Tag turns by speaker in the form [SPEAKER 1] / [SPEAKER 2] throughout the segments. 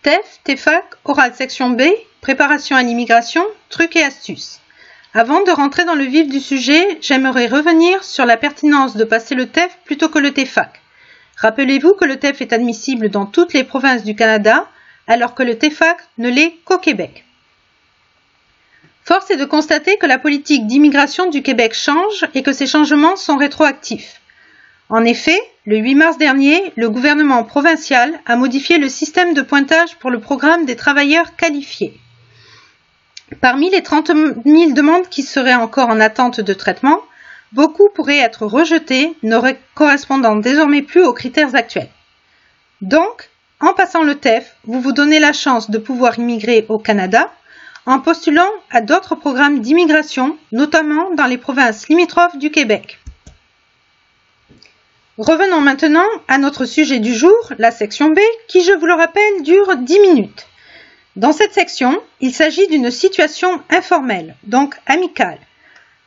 [SPEAKER 1] TEF, TEFAC, Oral Section B, Préparation à l'immigration, trucs et astuces. Avant de rentrer dans le vif du sujet, j'aimerais revenir sur la pertinence de passer le TEF plutôt que le TEFAC. Rappelez-vous que le TEF est admissible dans toutes les provinces du Canada, alors que le TEFAC ne l'est qu'au Québec. Force est de constater que la politique d'immigration du Québec change et que ces changements sont rétroactifs. En effet, le 8 mars dernier, le gouvernement provincial a modifié le système de pointage pour le programme des travailleurs qualifiés. Parmi les 30 000 demandes qui seraient encore en attente de traitement, beaucoup pourraient être rejetées, ne correspondant désormais plus aux critères actuels. Donc, en passant le TEF, vous vous donnez la chance de pouvoir immigrer au Canada en postulant à d'autres programmes d'immigration, notamment dans les provinces limitrophes du Québec. Revenons maintenant à notre sujet du jour, la section B, qui, je vous le rappelle, dure 10 minutes. Dans cette section, il s'agit d'une situation informelle, donc amicale.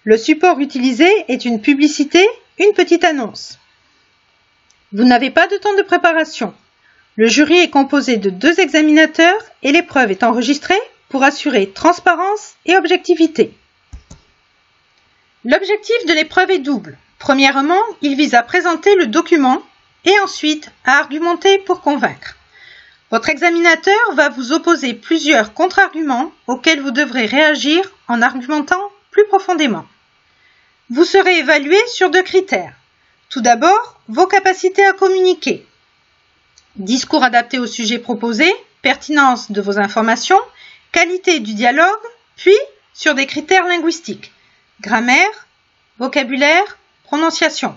[SPEAKER 1] Le support utilisé est une publicité, une petite annonce. Vous n'avez pas de temps de préparation. Le jury est composé de 2 examinateurs et l'épreuve est enregistrée pour assurer transparence et objectivité. L'objectif de l'épreuve est double. Premièrement, il vise à présenter le document et ensuite à argumenter pour convaincre. Votre examinateur va vous opposer plusieurs contre-arguments auxquels vous devrez réagir en argumentant plus profondément. Vous serez évalué sur 2 critères. Tout d'abord, vos capacités à communiquer. Discours adapté au sujet proposé, pertinence de vos informations, qualité du dialogue, puis sur des critères linguistiques. Grammaire, vocabulaire, prononciation.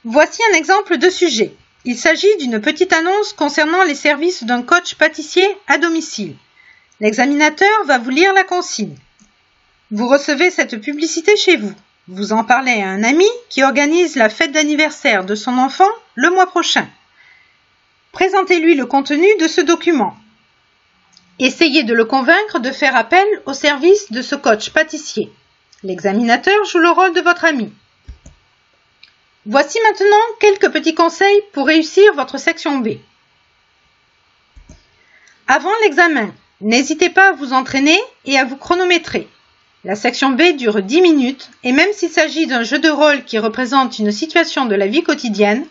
[SPEAKER 1] Voici un exemple de sujet. Il s'agit d'une petite annonce concernant les services d'un coach pâtissier à domicile. L'examinateur va vous lire la consigne. Vous recevez cette publicité chez vous. Vous en parlez à un ami qui organise la fête d'anniversaire de son enfant le mois prochain. Présentez-lui le contenu de ce document. Essayez de le convaincre de faire appel au service de ce coach pâtissier. L'examinateur joue le rôle de votre ami. Voici maintenant quelques petits conseils pour réussir votre section B. Avant l'examen, n'hésitez pas à vous entraîner et à vous chronométrer. La section B dure 10 minutes et même s'il s'agit d'un jeu de rôle qui représente une situation de la vie quotidienne,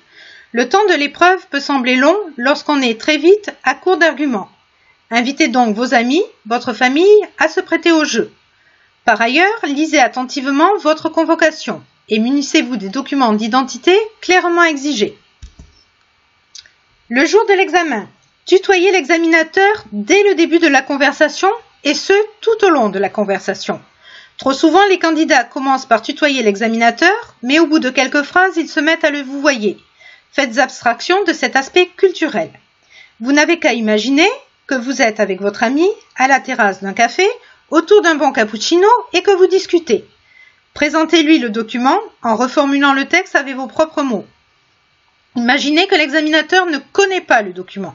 [SPEAKER 1] le temps de l'épreuve peut sembler long lorsqu'on est très vite à court d'arguments. Invitez donc vos amis, votre famille à se prêter au jeu. Par ailleurs, lisez attentivement votre convocation et munissez-vous des documents d'identité clairement exigés. Le jour de l'examen, tutoyez l'examinateur dès le début de la conversation et ce, tout au long de la conversation. Trop souvent, les candidats commencent par tutoyer l'examinateur, mais au bout de quelques phrases, ils se mettent à le vouvoyer. Faites abstraction de cet aspect culturel. Vous n'avez qu'à imaginer que vous êtes avec votre ami à la terrasse d'un café, autour d'un bon cappuccino et que vous discutez. Présentez-lui le document en reformulant le texte avec vos propres mots. Imaginez que l'examinateur ne connaît pas le document.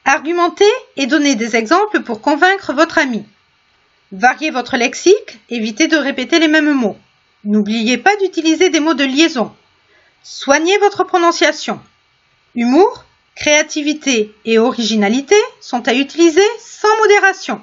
[SPEAKER 1] Argumentez et donnez des exemples pour convaincre votre ami. Variez votre lexique, évitez de répéter les mêmes mots. N'oubliez pas d'utiliser des mots de liaison. Soignez votre prononciation. Humour, créativité et originalité sont à utiliser sans modération.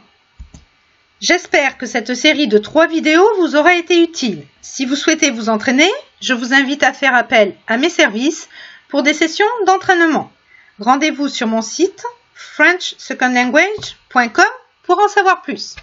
[SPEAKER 1] J'espère que cette série de 3 vidéos vous aura été utile. Si vous souhaitez vous entraîner, je vous invite à faire appel à mes services pour des sessions d'entraînement. Rendez-vous sur mon site frenchsecondlanguage.com pour en savoir plus.